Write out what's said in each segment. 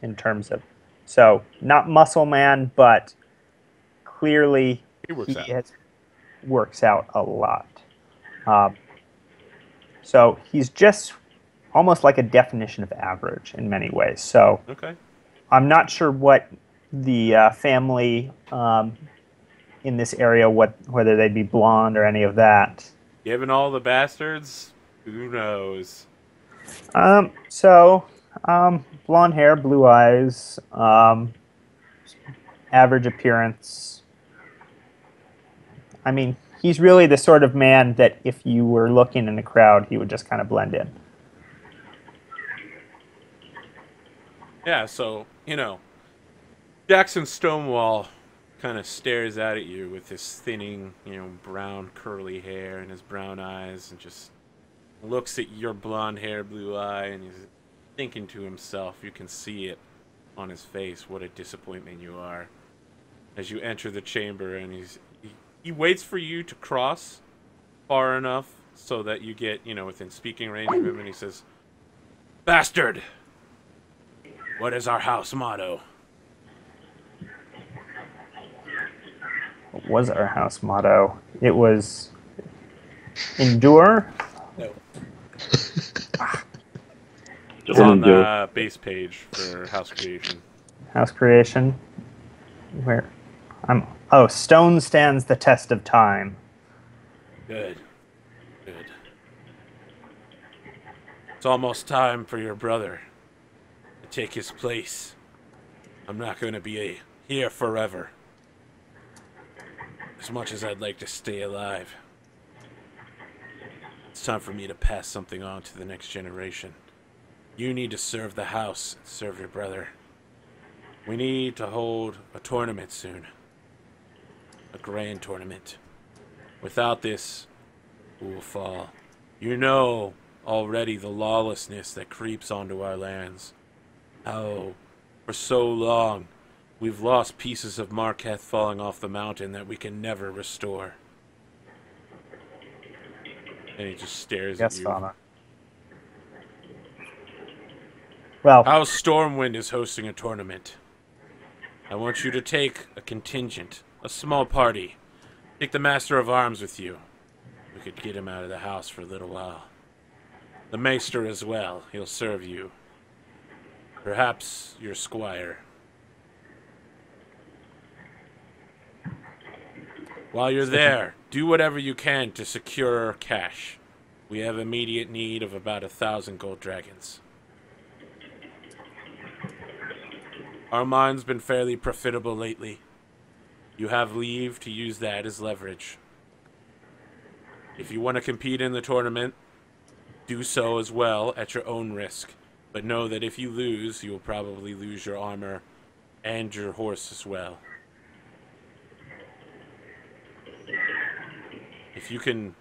in terms of, so not muscle man, but clearly He works out. works out a lot. Um, so he's just almost like a definition of average in many ways. So Okay. I'm not sure what the family in this area, whether they'd be blonde or any of that. Given all the bastards, who knows? So blonde hair, blue eyes, average appearance. I mean, he's really the sort of man that if you were looking in a crowd, he would just kind of blend in. Yeah, so, Jackson Stonewall kind of stares out at you with his thinning, brown curly hair and his brown eyes and just looks at your blonde hair, blue eye, and he's thinking to himself. You can see it on his face, what a disappointment you are. As you enter the chamber, and he waits for you to cross far enough so that you get, within speaking range of him, and he says, "Bastard! What is our house motto?" What was our house motto? It was endure. No. It's Just on endure. the base page for house creation. House creation. Where I'm. Oh, stone stands the test of time. Good. Good. It's almost time for your brother to take his place. I'm not going to be here forever. As much as I'd like to stay alive. It's time for me to pass something on to the next generation. You need to serve the house, serve your brother. We need to hold a tournament soon. A grand tournament. Without this, we will fall. You know already the lawlessness that creeps onto our lands. How, for so long, we've lost pieces of Marquette falling off the mountain that we can never restore. And he just stares Yes, at you. Father. Well, House Stormwind is hosting a tournament. I want you to take a contingent, a small party. Take the Master of Arms with you. We could get him out of the house for a little while. The Maester as well. He'll serve you. Perhaps your squire. While you're there, do whatever you can to secure cash. We have immediate need of about 1,000 gold dragons. Our mine's been fairly profitable lately. You have leave to use that as leverage. If you want to compete in the tournament, do so as well at your own risk. But know that if you lose, you will probably lose your armor and your horse as well. If you can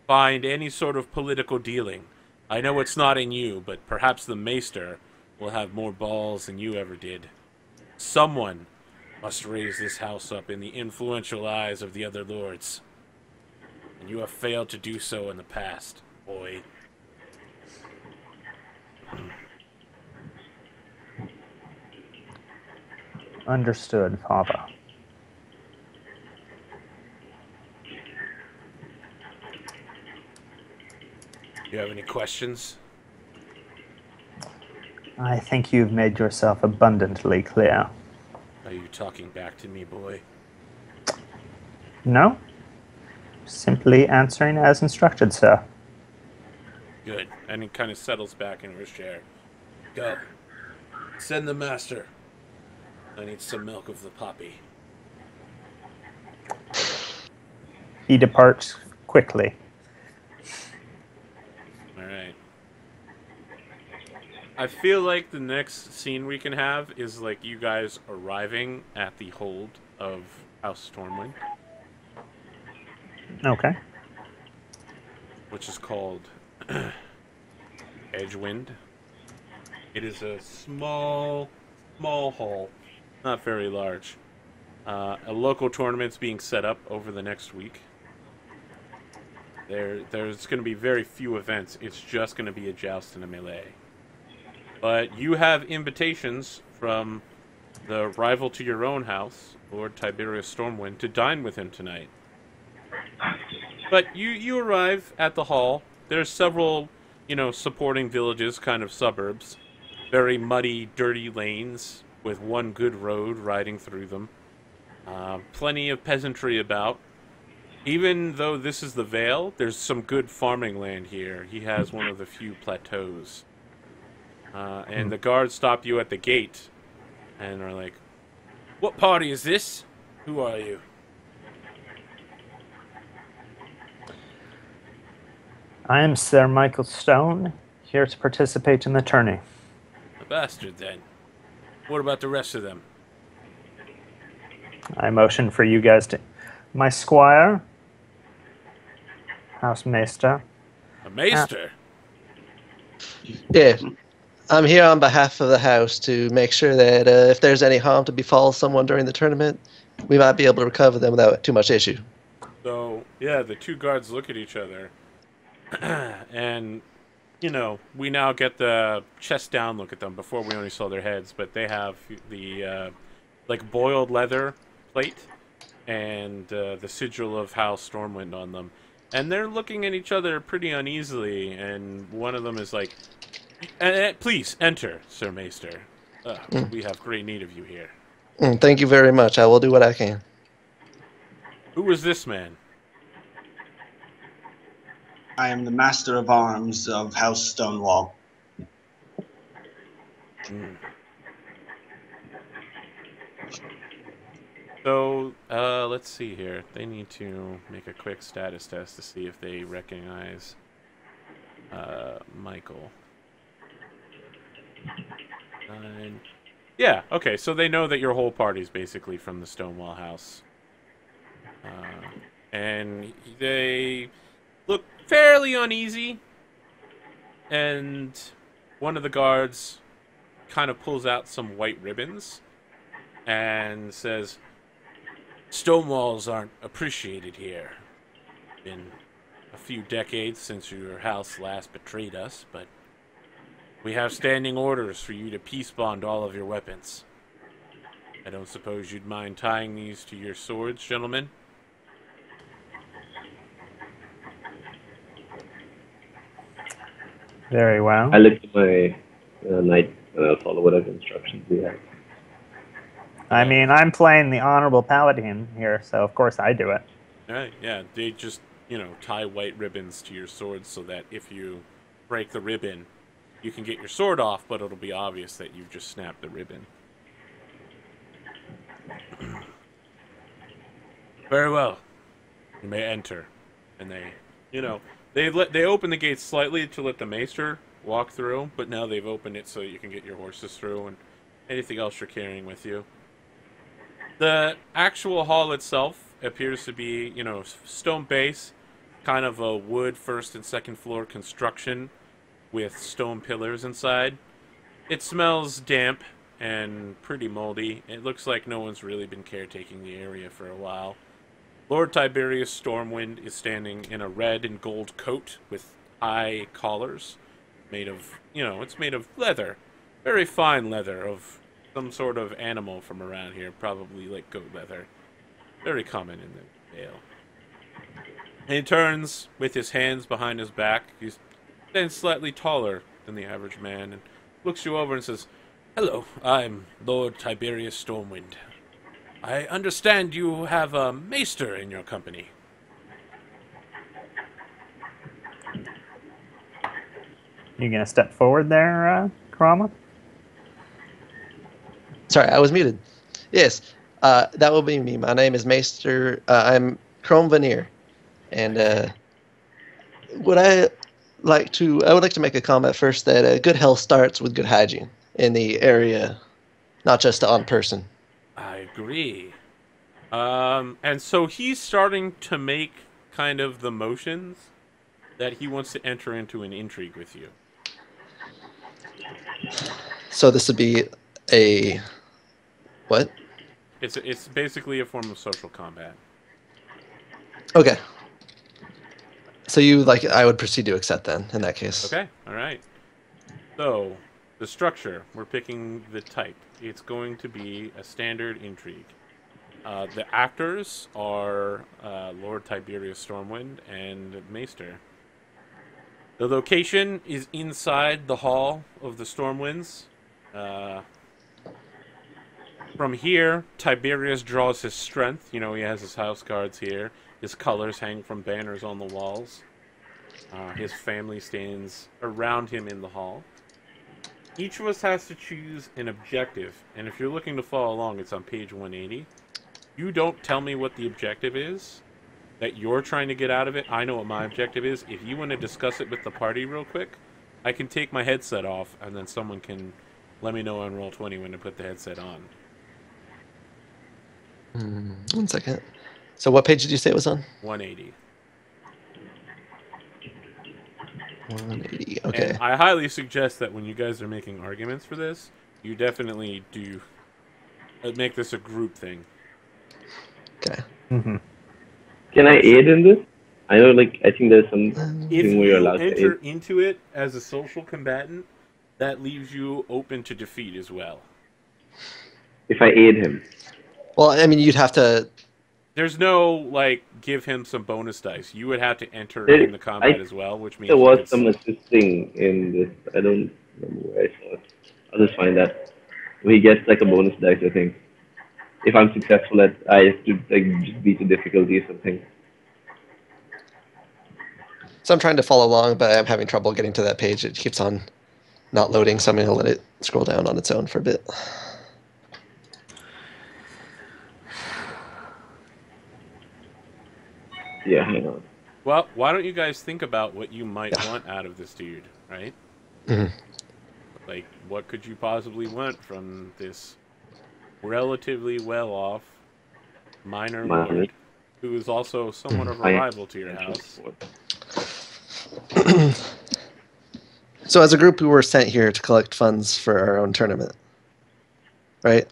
find any sort of political dealing, I know it's not in you, but perhaps the Maester will have more balls than you ever did. Someone must raise this house up in the influential eyes of the other lords. And you have failed to do so in the past, boy. understood, Father. You have any questions? I think you've made yourself abundantly clear. Are you talking back to me, boy? No? Simply answering as instructed, sir. Good. And he kind of settles back in his chair. Go. Send the master. I need some milk of the poppy. He departs quickly. Alright. I feel like the next scene we can have is like you guys arriving at the hold of House Stormwind, Okay. which is called Edgewind. It is a small hall, not very large. A local tournament's being set up over the next week. There's going to be very few events. It's just going to be a joust and a melee. But you have invitations from the rival to your own house, Lord Tiberius Stormwind, to dine with him tonight. But you arrive at the hall. There's several, supporting villages, kind of suburbs. Very muddy, dirty lanes with one good road riding through them. Plenty of peasantry about. Even though this is the Vale, there's some good farming land here. He has one of the few plateaus. And the guards stop you at the gate and are like, "What party is this? Who are you?" I am Sir Michael Stone, here to participate in the tourney. A bastard, then. What about the rest of them? I motion for you guys to... My squire, House Maester. A maester? Yeah, I'm here on behalf of the house to make sure that if there's any harm to befall someone during the tournament, we might be able to recover them without too much issue. So, yeah, the two guards look at each other. And, we now get the chest down look at them. Before we only saw their heads, but they have the, boiled leather plate and the sigil of House Stormwind on them. And they're looking at each other pretty uneasily, and one of them is like, "Please, enter, Sir Maester. We have great need of you here." Thank you very much. I will do what I can. Who is this man? I am the Master of Arms of House Stonewall. So, let's see here. They need to make a quick status test to see if they recognize Michael. 9. Yeah, okay, so they know that your whole party's basically from the Stonewall house. And they look fairly uneasy, and one of the guards kind of pulls out some white ribbons and says, "Stonewalls aren't appreciated here. Been a few decades since your house last betrayed us, but we have standing orders for you to peace bond all of your weapons. I don't suppose you'd mind tying these to your swords, gentlemen?" Very well. I look at my knight and I'll follow whatever instructions we have. I mean, I'm playing the Honorable Paladin here, so of course I do it. Right, yeah, they just, tie white ribbons to your swords so that if you break the ribbon, you can get your sword off, but it'll be obvious that you've just snapped the ribbon. Very well. You may enter. And they, they open the gates slightly to let the maester walk through, but now they've opened it so you can get your horses through and anything else you're carrying with you. The actual hall itself appears to be, stone base, kind of a wood first and second floor construction with stone pillars inside. It smells damp and pretty moldy. It looks like no one's really been caretaking the area for a while. Lord Tiberius Stormwind is standing in a red and gold coat with high collars made of, it's made of leather. Very fine leather of some sort of animal from around here, probably like goat leather. Very common in the Vale. And he turns with his hands behind his back. He's then slightly taller than the average man and looks you over and says, "Hello, I'm Lord Tiberius Stormwind. I understand you have a maester in your company." You gonna step forward there, Karama? Sorry, I was muted. Yes, that will be me. My name is Maester. I'm Chrome Veneer, and I would like to make a comment first that good health starts with good hygiene in the area, not just on person. I agree. And so he's starting to make kind of the motions that he wants to enter into an intrigue with you. So this would be a what? It's basically a form of social combat. Okay. So I would proceed to accept then, in that case. Okay, all right. So, The structure, we're picking the type. It's going to be a standard intrigue. The actors are Lord Tiberius Stormwind and Maester. The location is inside the hall of the Stormwinds. From here, Tiberius draws his strength. You know, he has his house guards here. His colors hang from banners on the walls. His family stands around him in the hall. Each of us has to choose an objective, and if you're looking to follow along, it's on page 180. You don't tell me what the objective is that you're trying to get out of it. I know what my objective is. If you want to discuss it with the party real quick, I can take my headset off, and then someone can let me know on Roll20 when to put the headset on. 1 second. So what page did you say it was on? 180. 180. Okay. And I highly suggest that when you guys are making arguments for this, you definitely do make this a group thing. Okay. Mm-hmm. Can I aid in this? I know, like, I think there's some If thing where you're you allowed to enter aid. into it as a social combatant, that leaves you open to defeat as well. If I aid him. Well, I mean, you'd have to. There's no, like, give him some bonus dice. You would have to enter There- in the combat I- as well, which means There you was could some assisting in this. I don't remember where I saw it. I'll just find that. He gets like a bonus dice, I think. If I'm successful at, I have to like just beat the difficulty or something. So I'm trying to follow along, but I'm having trouble getting to that page. It keeps on not loading, so I'm going to let it scroll down on its own for a bit. Yeah, hang on. Well, why don't you guys think about what you might want out of this dude, right? Mhm. Like, what could you possibly want from this relatively well-off minor lord, who is also somewhat of a rival to your house? So as a group, we were sent here to collect funds for our own tournament, right?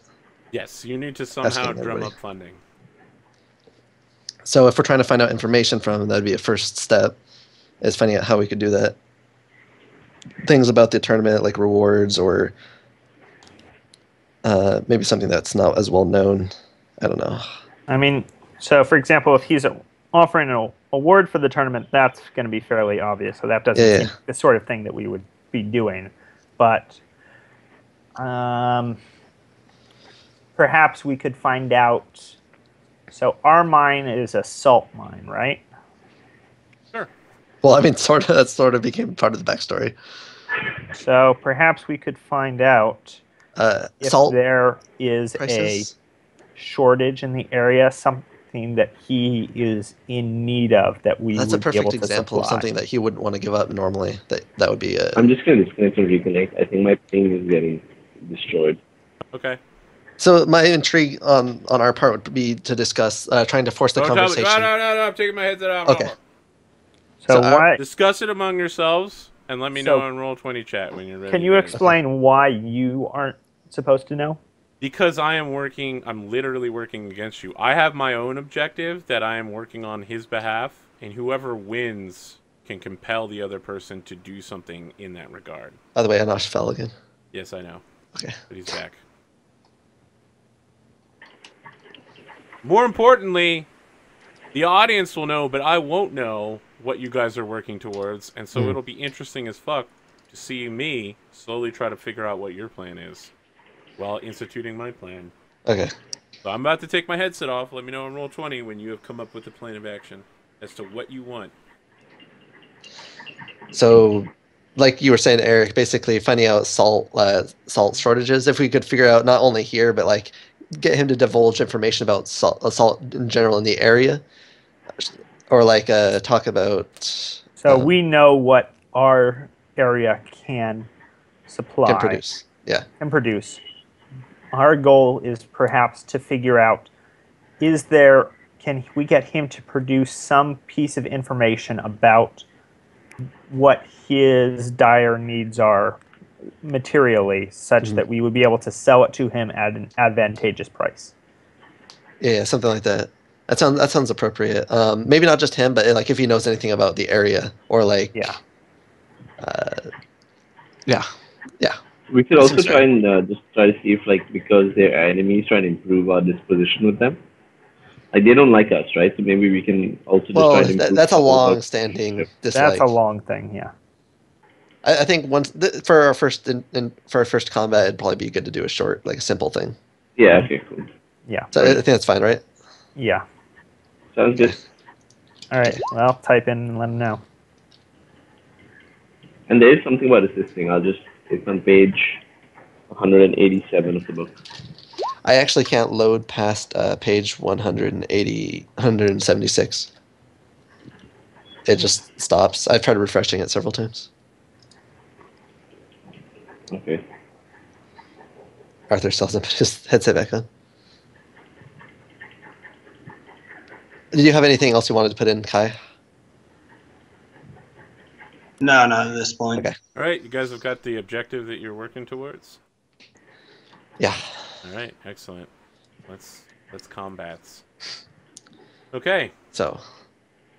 Yes, you need to somehow Asking drum everybody. up funding. So if we're trying to find out information from him, that'd be a first step, is finding out how we could do that. Things about the tournament, like rewards, or maybe something that's not as well known. I don't know. I mean, so for example, if he's offering an award for the tournament, that's going to be fairly obvious. So that doesn't seem the sort of thing that we would be doing. But perhaps we could find out. So our mine is a salt mine, right? Sure. Well, I mean, that sort of became part of the backstory. So perhaps we could find out if Salt there is prices. a shortage in the area, something that he is in need of that we That's a would be able perfect to example of supply. something that he wouldn't want to give up normally. That would be I'm just gonna disconnect and reconnect. I think my ping is getting destroyed. Okay. So my intrigue on our part would be to discuss trying to force the Don't tell me. conversation. No, I'm taking my headset off. Okay. So So, why? Discuss it among yourselves, and let me So- know on Roll20 chat when you're ready. Can you explain why you aren't supposed to know? Because I'm literally working against you. I have my own objective that I am working on his behalf, and whoever wins can compel the other person to do something in that regard. By the way, Anosh fell again. Yes, I know. Okay. But he's back. More importantly, the audience will know, but I won't know what you guys are working towards, and so it'll be interesting as fuck to see me slowly try to figure out what your plan is while instituting my plan. Okay. So I'm about to take my headset off. Let me know on Roll20 when you have come up with a plan of action as to what you want. So, like you were saying, Eric, basically finding out salt shortages. If we could figure out not only here, but like get him to divulge information about salt in general in the area, or like talk about. So we know what our area can supply. Can produce. Yeah. Can produce. Our goal is perhaps to figure out, can we get him to produce some piece of information about what his dire needs are materially, such that we would be able to sell it to him at an advantageous price. Yeah, something like that. That sounds appropriate. Maybe not just him, but like if he knows anything about the area, or like Yeah. yeah. We could That also seems try fair. and just try to see if, like, because they're enemies, try and improve our disposition with them. Like, they don't like us, right? So maybe we can also just try Well, to improve that's a our overall long-standing relationship. That's a dislike. long thing, yeah. I think once for our first for our first combat, it'd probably be good to do a short, like a simple thing. Yeah, okay, cool. Yeah. So I Alright. think that's fine, right? Yeah. Sounds Okay. good. All right. Okay. Well, type in and let him know. And there is something about assisting. It's on page 187 of the book. I actually can't load past page 176. It just stops. I've tried refreshing it several times. Okay. Arthur still hasn't put his headset back on. Did you have anything else you wanted to put in, Kai? No, not at this point. Okay. All right, you guys have got the objective that you're working towards. Yeah. All right, excellent. Let's combats. Okay, So,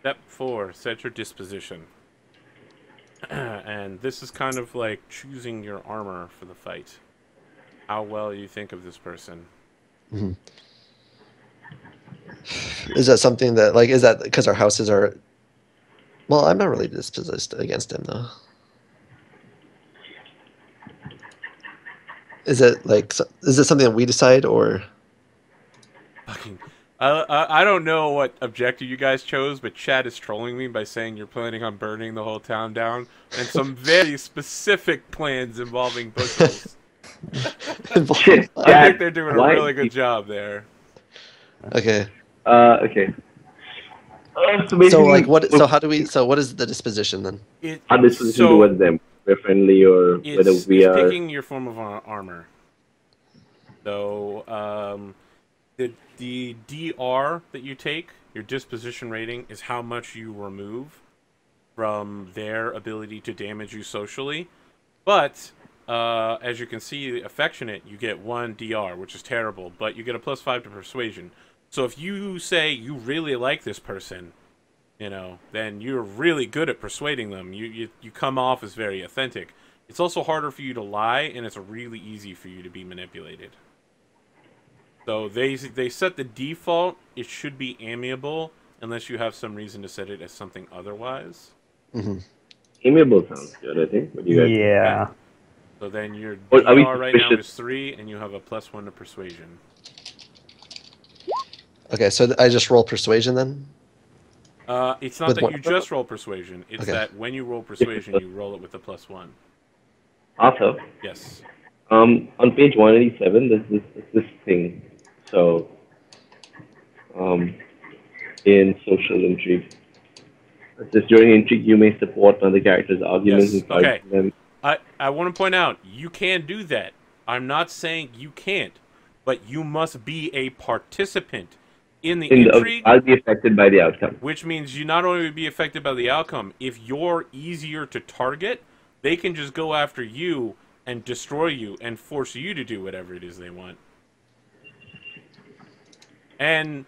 step 4: set your disposition. And this is kind of like choosing your armor for the fight. How well you think of this person. mhm. Is that something that, like, is that because our houses are? Well, I'm not really disposed against him though. Is it like? Is it something that we decide, or? Fucking. I don't know what objective you guys chose, but Chad is trolling me by saying you're planning on burning the whole town down, and some very specific plans involving butchers. Shit. I think they're doing a Why? really good job there. Okay. Okay. So So, basically, like, what? So, how do we? So, what is the disposition then? our disposition towards them, we're friendly or whether It's we are. picking your form of armor. So the DR that you take, your disposition rating, is how much you remove from their ability to damage you socially. But as you can see, affectionate, you get 1 DR, which is terrible, but you get a +5 to persuasion. So if you say you really like this person, then you're really good at persuading them. You come off as very authentic. It's also harder for you to lie, and it's really easy for you to be manipulated. So they set the default. It should be amiable, unless you have some reason to set it as something otherwise. Mm-hmm. Amiable sounds good, I think. What do you guys think? Yeah. So then your Or are we DR right now suspicious? is 3, and you have a +1 to persuasion. Okay, so I just roll persuasion then. It's not With that one- you just roll persuasion. It's Okay. that when you roll persuasion, you roll it with a +1. Arthur, Yes. on page 187, there's this thing. So, in social intrigue, it says during intrigue, you may support another character's arguments Yes. and fight Okay. them. I want to point out, you can do that. I'm not saying you can't, but you must be a participant in the intrigue, I'll be affected by the outcome. which means you not only would be affected by the outcome, if you're easier to target, they can just go after you and destroy you and force you to do whatever it is they want. And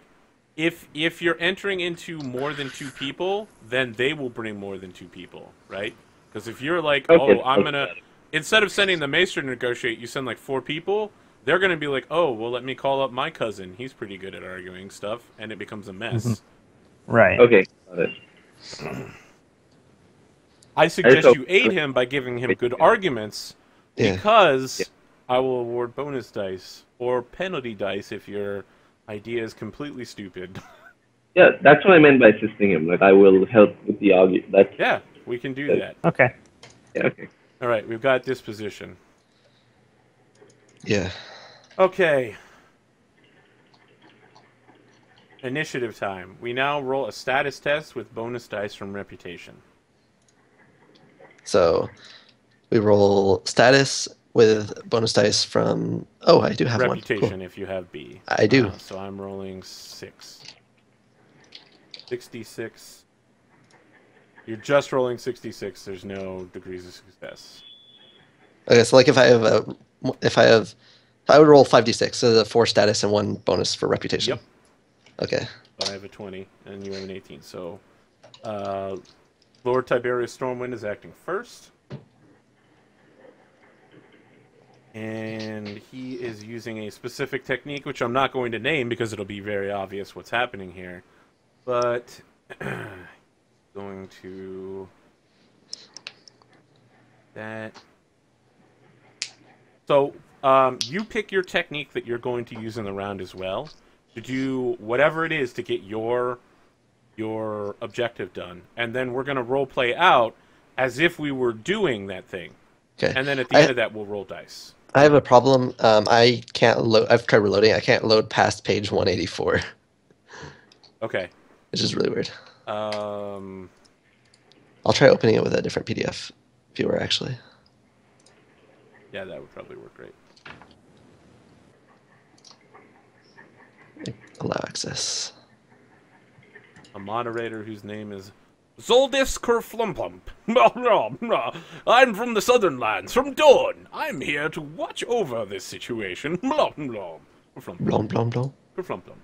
if you're entering into more than 2 people, then they will bring more than 2 people, right? Because if you're like, Okay, oh, I'm gonna, instead of sending the maester to negotiate, you send like 4 people, they're gonna be like, oh, well, let me call up my cousin. He's pretty good at arguing stuff, and it becomes a mess. Right. Okay, got it. I suggest hope- you aid him by giving him good arguments, Yeah. because I will award bonus dice or penalty dice if your idea is completely stupid. Yeah, that's what I meant by assisting him. Like, I will help with the argument. That's Yeah, we can do that. Okay. yeah, okay. All right, we've got disposition. Yeah. Okay. Initiative time. We now roll a status test with bonus dice from reputation. So we roll status with bonus dice from. Oh, I do have one. Reputation Cool. if you have B. I do. So I'm rolling 6. 66. You're just rolling 66. There's no degrees of success. Okay, so like if I would roll 5d6, so the 4 status and 1 bonus for reputation. Yep. Okay. So I have a 20, and you have an 18. So Lord Tiberius Stormwind is acting first. And he is using a specific technique, which I'm not going to name because it'll be very obvious what's happening here. But going to that. So you pick your technique that you're going to use in the round as well to do whatever it is to get your objective done, and then we're going to role play out as if we were doing that thing. Okay. And then at the end of that, we'll roll dice. I have a problem. I can't load. I've tried reloading. I can't load past page 184. Okay. Which is really weird. I'll I'll try opening it with a different PDF viewer, actually. Yeah, that would probably work great. Allow access. A moderator whose name is Zoldis Kerflumplump. I'm from the Southern Lands, from Dawn. I'm here to watch over this situation. Blom, blom, blom. Kerflumplump.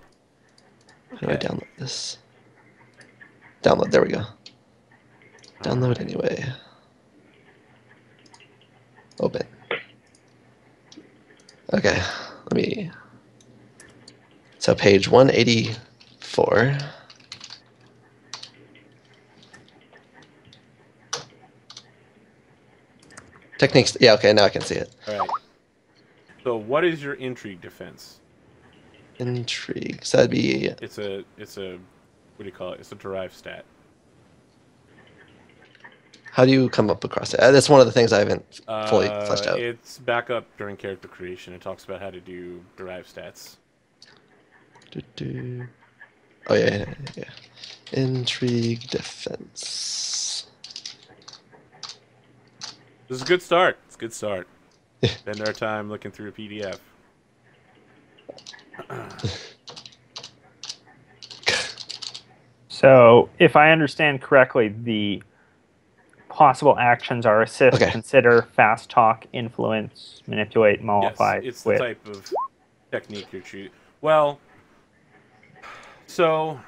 How do I download this? Download, there we go. Download anyway. Open. Okay, let me... So page 184. Techniques, yeah, okay, now I can see it. Alright. So what is your intrigue defense? Intrigue, so that'd be... It's a, what do you call it? It's a derived stat. How do you come up across it? That's one of the things I haven't fully fleshed out. It's back up during character creation. It talks about how to do derived stats. Oh, yeah. Intrigue defense. This is a good start. It's a good start. Spend our time looking through a PDF. So, if I understand correctly, the possible actions are assist, consider, fast talk, influence, manipulate, mollify, yes, it's the type of technique you're choosing. Well, so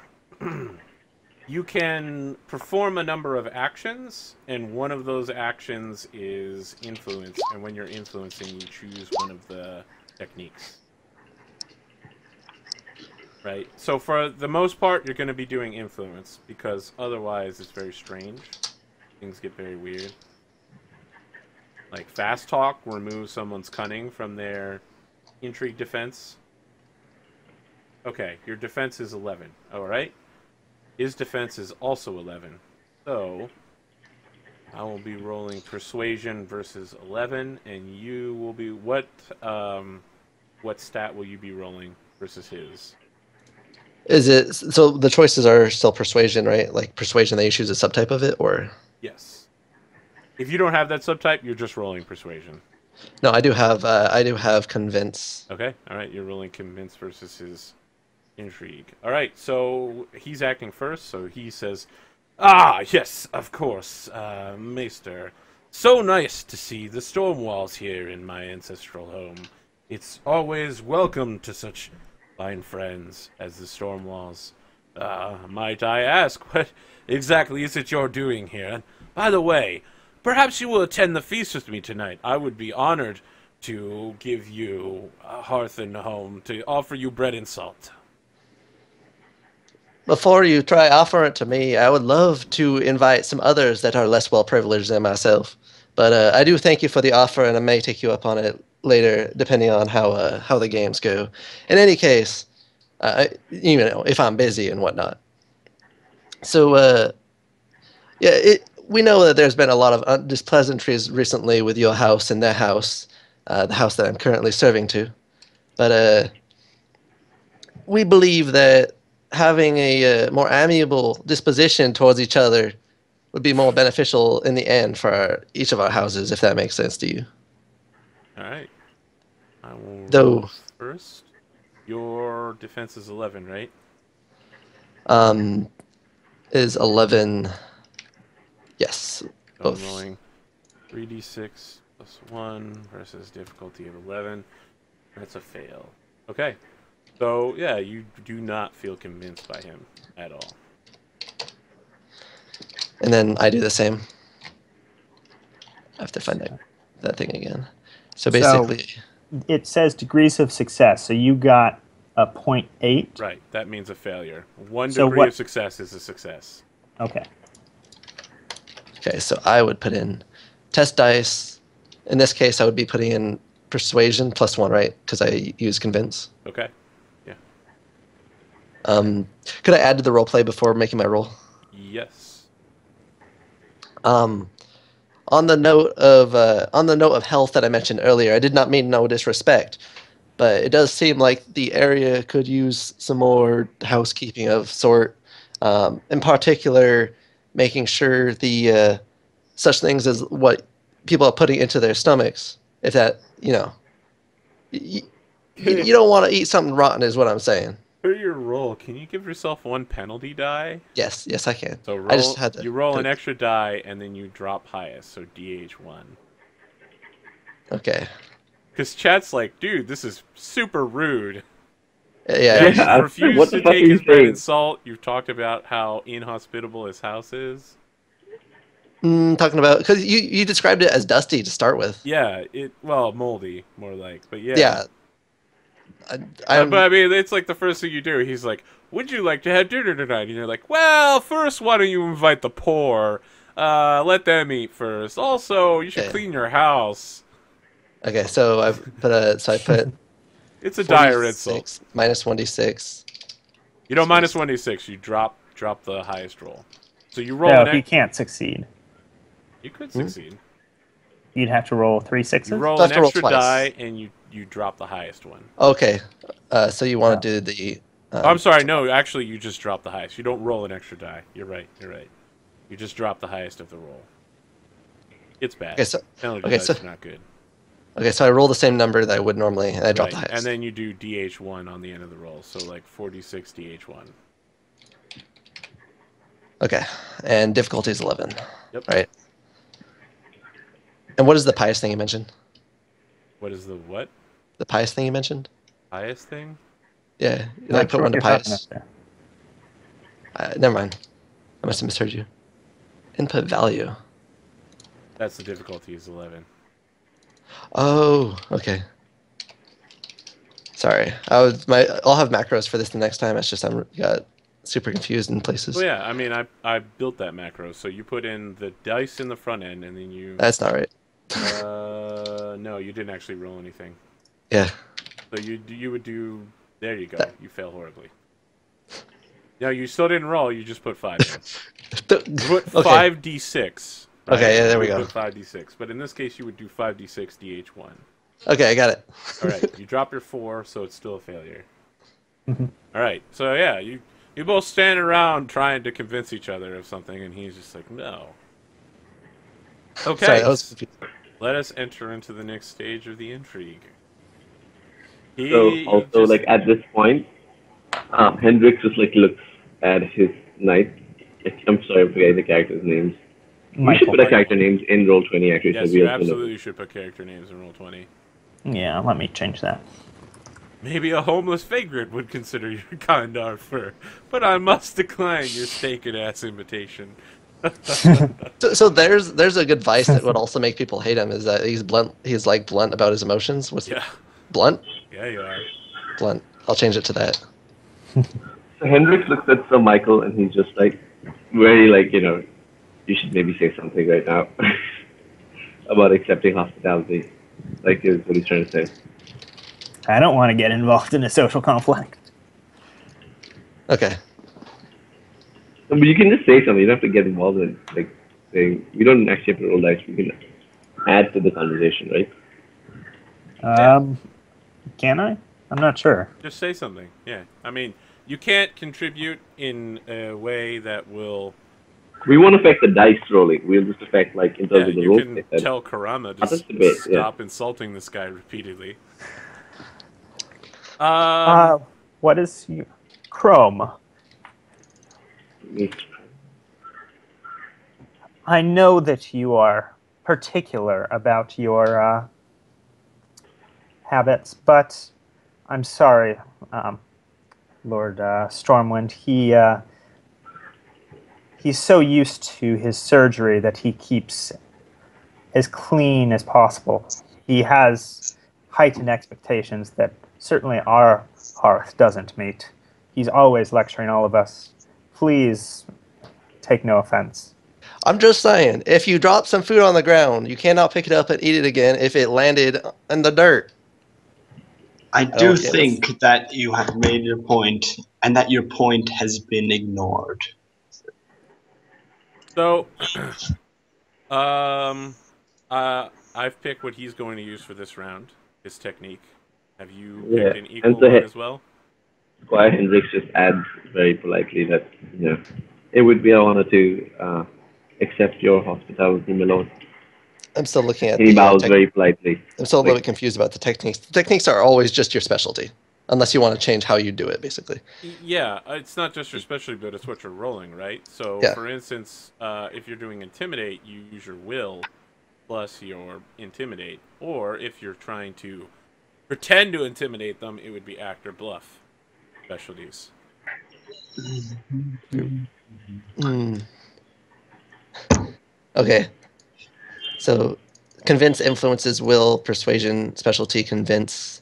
you can perform a number of actions, and one of those actions is influence, and when you're influencing, you choose one of the techniques. Right? So for the most part, you're going to be doing influence, because otherwise it's very strange. Things get very weird. Like fast talk removes someone's cunning from their intrigue defense. Okay, your defense is 11. Alright. His defense is also 11. So I will be rolling persuasion versus 11, and you will be what stat will you be rolling versus his? Is it so the choices are still persuasion, right? Like persuasion, they choose a subtype of it, or? Yes. If you don't have that subtype, you're just rolling persuasion. No, I do have convince. Okay, all right, you're rolling convince versus his intrigue. All right, so he's acting first, so he says, "Ah, yes, of course, Maester. So nice to see the storm walls here in my ancestral home. It's always welcome to such fine friends as the storm walls. Might I ask, what exactly is it you're doing here? And by the way, perhaps you will attend the feast with me tonight. I would be honored to give you a hearth and home, to offer you bread and salt." Before you try offering it to me, I would love to invite some others that are less well privileged than myself. But I do thank you for the offer, and I may take you up on it later, depending on how the games go. In any case, if I'm busy and whatnot. So, we know that there's been a lot of displeasantries recently with your house and their house, the house that I'm currently serving to. But we believe that having a more amiable disposition towards each other would be more beneficial in the end for each of our houses, if that makes sense to you. All right. I will Though roll first. Your defense is 11, right? Is 11... Yes. So Both. I'm rolling 3d6 plus 1 versus difficulty of 11. That's a fail. Okay. So, yeah, you do not feel convinced by him at all. And then I do the same. I have to find that thing again. So basically, it says degrees of success. So you got a 0.8. Right. That means a failure. One So degree what- of success is a success. Okay. okay, so I would put in test dice. In this case, I would be putting in persuasion +1, right? Because I use convince. Okay. Yeah. Could I add to the role play before making my roll? Yes. On the note of health that I mentioned earlier, I did not mean no disrespect, but it does seem like the area could use some more housekeeping of sort. In particular, making sure the such things as what people are putting into their stomachs. If that, you don't want to eat something rotten, is what I'm saying. For your roll, can you give yourself one penalty die? Yes, I can. So roll, I just had to you roll put an it- extra die, and then you drop highest, so DH1. Okay. Because chat's like, dude, this is super rude. Yeah. You refuse what the to fuck take are you his bread saying? and salt. You've talked about how inhospitable his house is. Talking about because you described it as dusty to start with. Yeah, moldy, more like, but yeah. Yeah. I'm, But I mean, it's like the first thing you do. He's like, "Would you like to have dinner tonight?" And you're like, "Well, first, why don't you invite the poor? Let them eat first. Also, you should Okay. clean your house." okay. So I put It's a dire 46 insult. minus 1d6. You don't minus 1d6. You drop the highest roll. So you roll No, an he can't succeed. You could succeed. You'd have to roll 3 sixes. You roll So I an have to roll extra twice. die, and you drop the highest one. Okay. So you want to do the? I'm sorry. No, actually, you just drop the highest. You don't roll an extra die. You're right. You just drop the highest of the roll. It's bad. Okay, so Penalty okay, dice so are not good. okay, so I roll the same number that I would normally, and I drop the Right. highest. And then you do DH1 on the end of the roll, so like 46 DH1. Okay, and difficulty is 11. Yep. Right. And what is the pious thing you mentioned? What is the what? The pious thing you mentioned? Highest thing? Yeah. I Not put sure one what to you're talking pious. about there. Never mind. I must have misheard you. Input value. That's the difficulty is 11. Oh, okay. Sorry. I'll have macros for this the next time. It's just I'm got super confused in places. Well, yeah, I mean, I built that macro, so you put in the dice in the front end, and then you... That's not right. No, you didn't actually roll anything. Yeah. So you would do... There you go. You fail horribly. No, you still didn't roll, you just put 5 in. You put 5d6. Right? Okay, yeah, there we You go. put 5d6, but in this case, you would do 5d6 dh1. Okay, I got it. All right, you drop your 4, so it's still a failure. All right, so yeah, you both stand around trying to convince each other of something, and he's just like, no. Okay, Sorry, that was confusing. let us enter into the next stage of the intrigue. So also like at this point, Hendrix just like looks at his knight. I'm sorry, I'm forgetting the characters' names. We should put our character names in Roll20 actually. Yes, so we you also know. absolutely should put character names in Roll20. Yeah, let me change that. Maybe a homeless vagrant would consider your kind offer, but I must decline your steak-and-ass invitation. So there's a good vice that would also make people hate him is that he's blunt. He's like blunt about his emotions. What's Yeah, blunt? yeah, you are. Blunt. I'll change it to that. So Hendrix looks at Sir Michael and he's just like very like, you should maybe say something right now about accepting hospitality. Like is what he's trying to say. I don't want to get involved in a social conflict. Okay. But you can just say something. You don't have to get involved in like saying. We don't actually have to roll dice. We can add to the conversation, right? Can I? I'm not sure. Just say something. Yeah, I mean, you can't contribute in a way that will. We won't affect the dice rolling. We'll just affect like in terms Yeah, of the you roll. can tell Karama to Participate, yeah. stop insulting this guy repeatedly. What is you? Chrome. I know that you are particular about your habits, but I'm sorry, Lord Stormwind. He's so used to his surgery that he keeps as clean as possible. he has heightened expectations that certainly our hearth doesn't meet. He's always lecturing all of us. Please take no offense. I'm just saying, if you drop some food on the ground, you cannot pick it up and eat it again if it landed in the dirt. I do think that you have made your point, and that your point has been ignored. So, I've picked what he's going to use for this round, his technique. Have you picked an equal one as well? Squire Hendricks just adds very politely that, you know, it would be an honor to accept your hospitality, my lord. I'm still looking at he bows very politely. I'm still a little bit confused about the techniques. The techniques are always just your specialty, unless you want to change how you do it, basically. Yeah, it's not just your specialty, but it's what you're rolling, right? So, for instance, if you're doing Intimidate, you use your will plus your Intimidate. Or if you're trying to pretend to intimidate them, it would be Act or Bluff specialties. Okay. So, convince influences will, persuasion specialty, convince,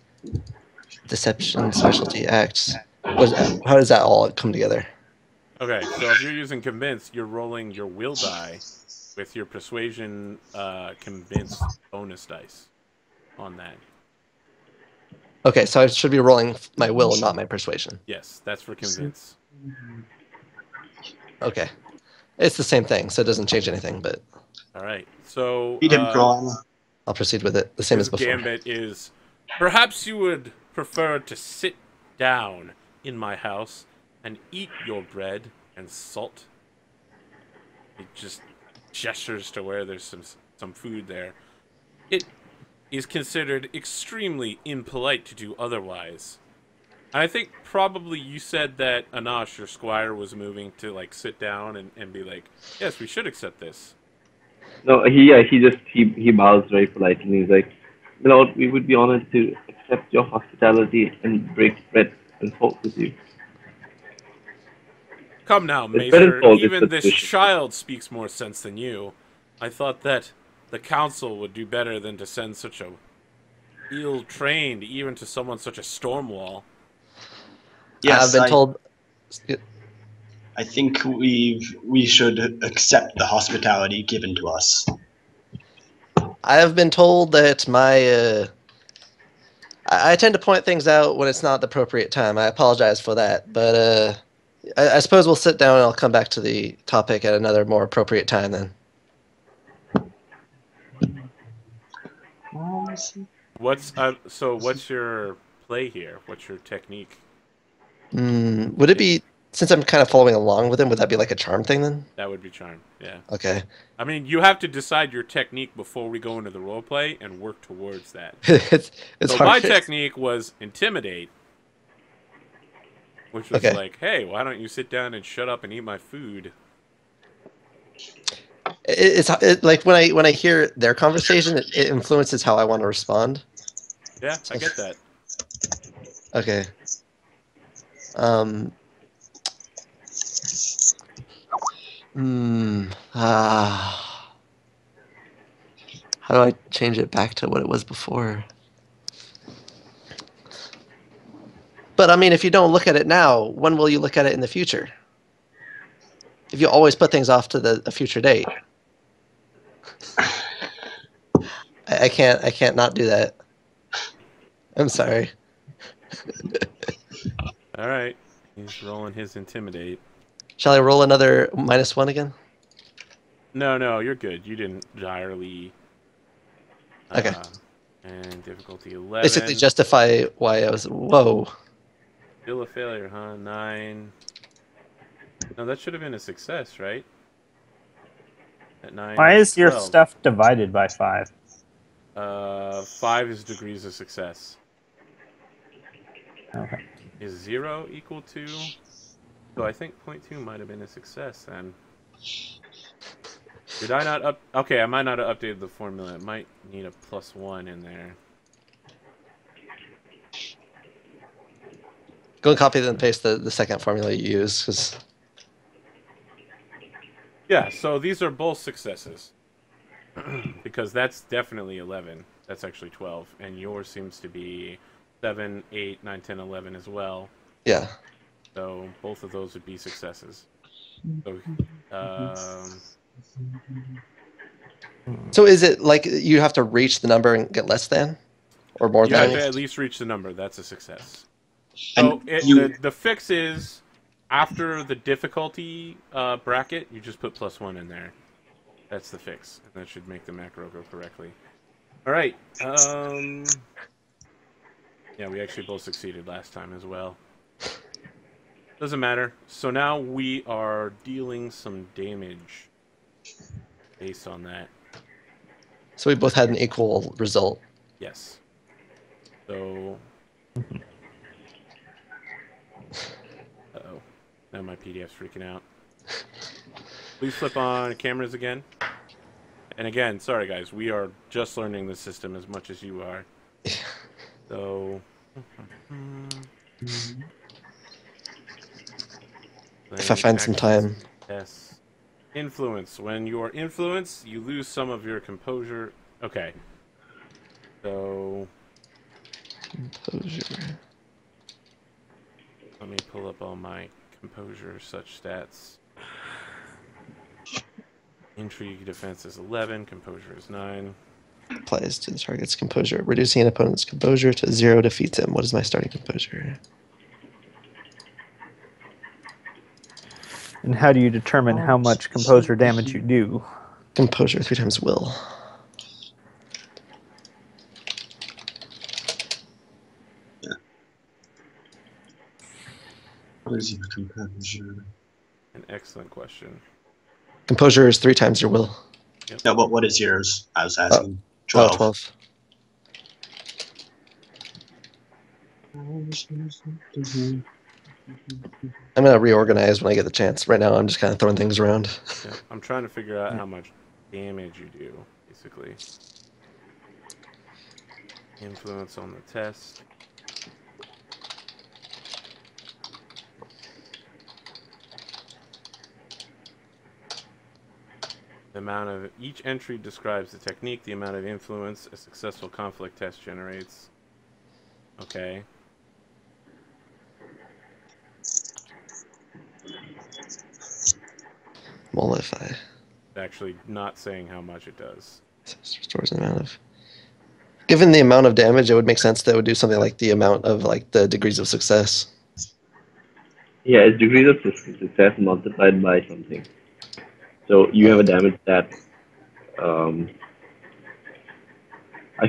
deception specialty, act. How does that all come together? Okay, so if you're using convince, you're rolling your will die with your persuasion convince bonus dice on that. Okay, so I should be rolling my will, not my persuasion. Yes, that's for convince. Okay. It's the same thing, so it doesn't change anything, but... All right, so... I'll proceed with it, the same as before. Gambit is, perhaps you would prefer to sit down in my house and eat your bread and salt. It just gestures to where there's some food there. It is considered extremely impolite to do otherwise. And I think probably you said that Anash, your squire, was moving to like sit down and be like, yes, we should accept this. No, he bows very politely and he's like, my lord, we would be honored to accept your hospitality and break bread and salt with you. Come now, Maester, even this child speaks more sense than you. I thought that the council would do better than to send such a ill-trained, even to someone such a Stormwall. Yes, I've been told... I think we should accept the hospitality given to us. I have been told that my... I tend to point things out when it's not the appropriate time. I apologize for that, but I suppose we'll sit down and I'll come back to the topic at another more appropriate time then. What's your play here? What's your technique? Would it be, since I'm kind of following along with him, would that be like a charm thing then? That would be charm, yeah. Okay. I mean, you have to decide your technique before we go into the roleplay and work towards that. it's so my technique was intimidate, which was like, hey, why don't you sit down and shut up and eat my food? It's like when I hear their conversation, it influences how I want to respond. Yeah, I get that. Okay. How do I change it back to what it was before? But I mean, if you don't look at it now, when will you look at it in the future? If you always put things off to a future date. I can't not do that. I'm sorry. All right. He's rolling his intimidate. Shall I roll another -1 again? No, you're good. You didn't direly. Okay. And difficulty 11. Basically justify why I was... Whoa. Still a failure, huh? 9. No, that should have been a success, right? At 9. Why is 12. your stuff divided by 5? 5 is degrees of success. Okay. Is 0 equal to... So I think 0.2 might have been a success then. Did I not Okay, I might not have updated the formula. It might need a +1 in there. Go and copy and paste the second formula you use, because... Yeah, so these are both successes. Because that's definitely 11. That's actually 12. And yours seems to be 7, 8, 9, 10, 11 as well. Yeah. So both of those would be successes. So, So is it like you have to reach the number and get less than? Or more you have than? to at least reach the number. That's a success. And So the fix is, after the difficulty bracket, you just put +1 in there. That's the fix. And that should make the macro go correctly. All right. Yeah, we actually both succeeded last time as well. Doesn't matter. So now we are dealing some damage based on that. So we both had an equal result. Yes. So... Uh-oh. Now my PDF's freaking out. Please flip on cameras again. And again, sorry guys, we are just learning the system as much as you are. So... If I find some time. Yes. Influence. When you are influenced, you lose some of your composure. Okay. So... Composure. Let me pull up all my composure such stats. Intrigue defense is 11, composure is 9. Applies to the target's composure. Reducing an opponent's composure to 0 defeats him. What is my starting composure? And how do you determine how much composure damage you do? Composure 3 times will. what is your composure? An excellent question. Composure is 3 times your will. No, but what is yours? I was asking. 12. 12. 12. I'm going to reorganize when I get the chance. Right now, I'm just kind of throwing things around. Yeah, I'm trying to figure out how much damage you do, basically. Influence on the test. The amount of each entry describes the technique, the amount of influence a successful conflict test generates. Okay. Mollify. Actually, not saying how much it does. Restores an amount of... Given the amount of damage, it would make sense that it would do something like the amount of like the degrees of success. Yeah, it's degrees of success multiplied by something. So you have a damage stat. I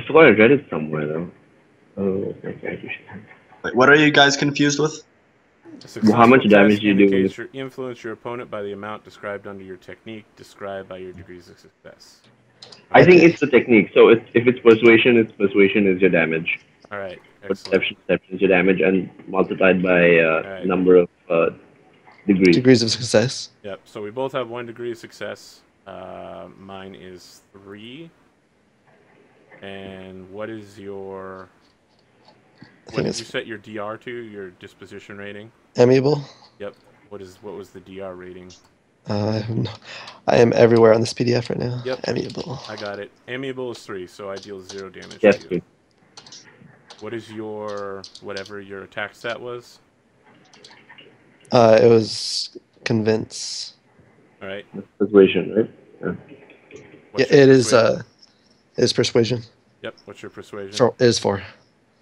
forgot I read it somewhere though. Oh, okay. Wait, what are you guys confused with? Well, how much damage do you do? Indicates you influence your opponent by the amount described under your technique, described by your degrees of success. I think it's the technique. So if it's persuasion is your damage. All right. Perception is your damage, and multiplied by number of degrees. Degrees of success. Yep. So we both have 1 degree of success. Mine is 3. And what is your... What did you set your DR to? Your disposition rating? Amiable. Yep. What was the DR rating? I am everywhere on this PDF right now. Yep. Amiable. I got it. Amiable is 3, so I deal 0 damage Yes, to you. What is your... whatever your attack stat was? It was convince. All right. That's persuasion, right? Yeah, it is. It is persuasion. Yep. What's your persuasion? It is 4.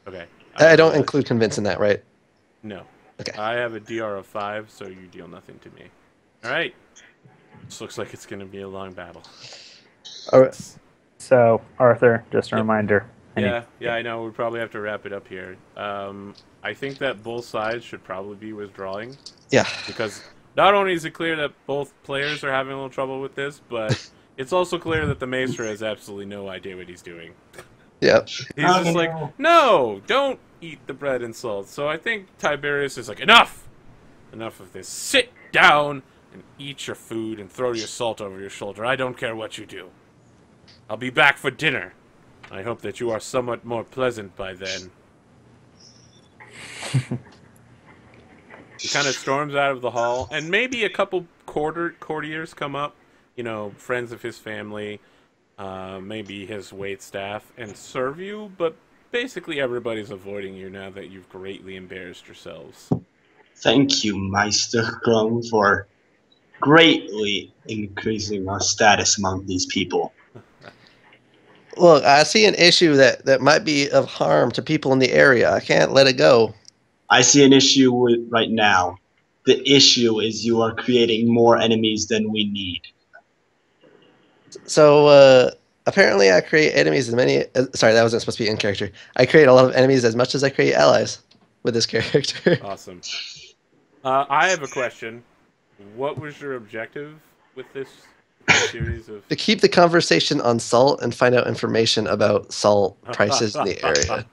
Okay. I don't include convince in that, right? No. Okay. I have a DR of 5, so you deal nothing to me. All right. This looks like it's going to be a long battle. All right. So, Arthur, just a reminder. Yeah, I know. We probably have to wrap it up here. I think that both sides should probably be withdrawing. Yeah. Because not only is it clear that both players are having a little trouble with this, but it's also clear that the Maester has absolutely no idea what he's doing. Yep. He's just like, no, don't eat the bread and salt. So I think Tiberius is like, enough! Enough of this. Sit down and eat your food and throw your salt over your shoulder. I don't care what you do. I'll be back for dinner. I hope that you are somewhat more pleasant by then. He kind of storms out of the hall, and maybe a couple courtiers come up, you know, friends of his family, maybe his waitstaff, and serve you, but basically everybody's avoiding you now that you've greatly embarrassed yourselves. Thank you, Meister Krum, for greatly increasing our status among these people. Look, I see an issue that might be of harm to people in the area. I can't let it go. I see an issue with right now. The issue is you are creating more enemies than we need. So, apparently I create enemies as many... sorry, that wasn't supposed to be in character. I create a lot of enemies as much as I create allies with this character. Awesome. I have a question. What was your objective with this series of... To keep the conversation on salt and find out information about salt prices in the area.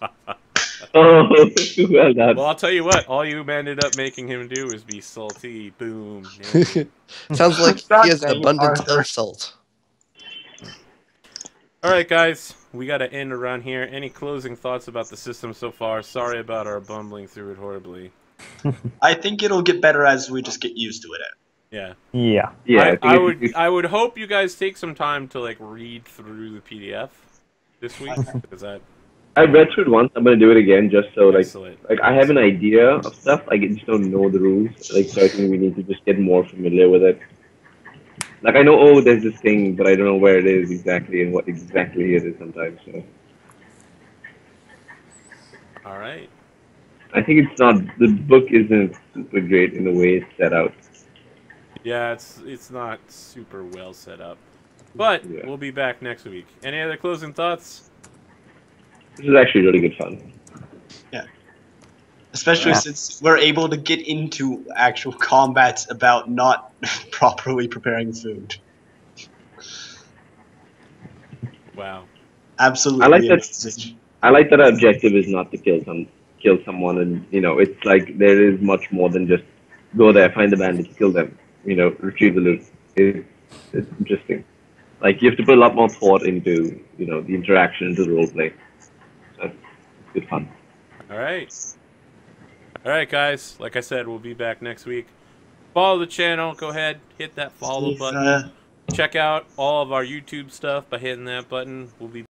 Oh, well done. Well, I'll tell you what. All you ended up making him do is be salty. Boom. Sounds like he has an abundance of salt. All right, guys. We got to end around here. Any closing thoughts about the system so far? Sorry about our bumbling through it horribly. I think it'll get better as we just get used to it. Yeah. Yeah. Yeah, I would hope you guys take some time to like read through the PDF this week because I read through it once. I'm gonna do it again just so Excellent. like I have an idea of stuff. I just don't know the rules. Like so I think we need to just get more familiar with it. Like I know, oh, there's this thing, but I don't know where it is exactly and what exactly it is sometimes. So All right. I think it's not, the book isn't super great in the way it's set out. Yeah, it's not super well set up, but Yeah. we'll be back next week. Any other closing thoughts? This is actually really good fun. Yeah. Especially since we're able to get into actual combats about not properly preparing food. Wow. Absolutely. I like that our objective is not to kill someone, and you know, it's like there is much more than just go there, find the bandits, kill them, you know, retrieve the loot. It's interesting. Like you have to put a lot more thought into, you know, the interaction, into the roleplay. So it's good fun. All right. All right, guys. Like I said, we'll be back next week. Follow the channel. Go ahead, hit that follow button. Check out all of our YouTube stuff by hitting that button. We'll be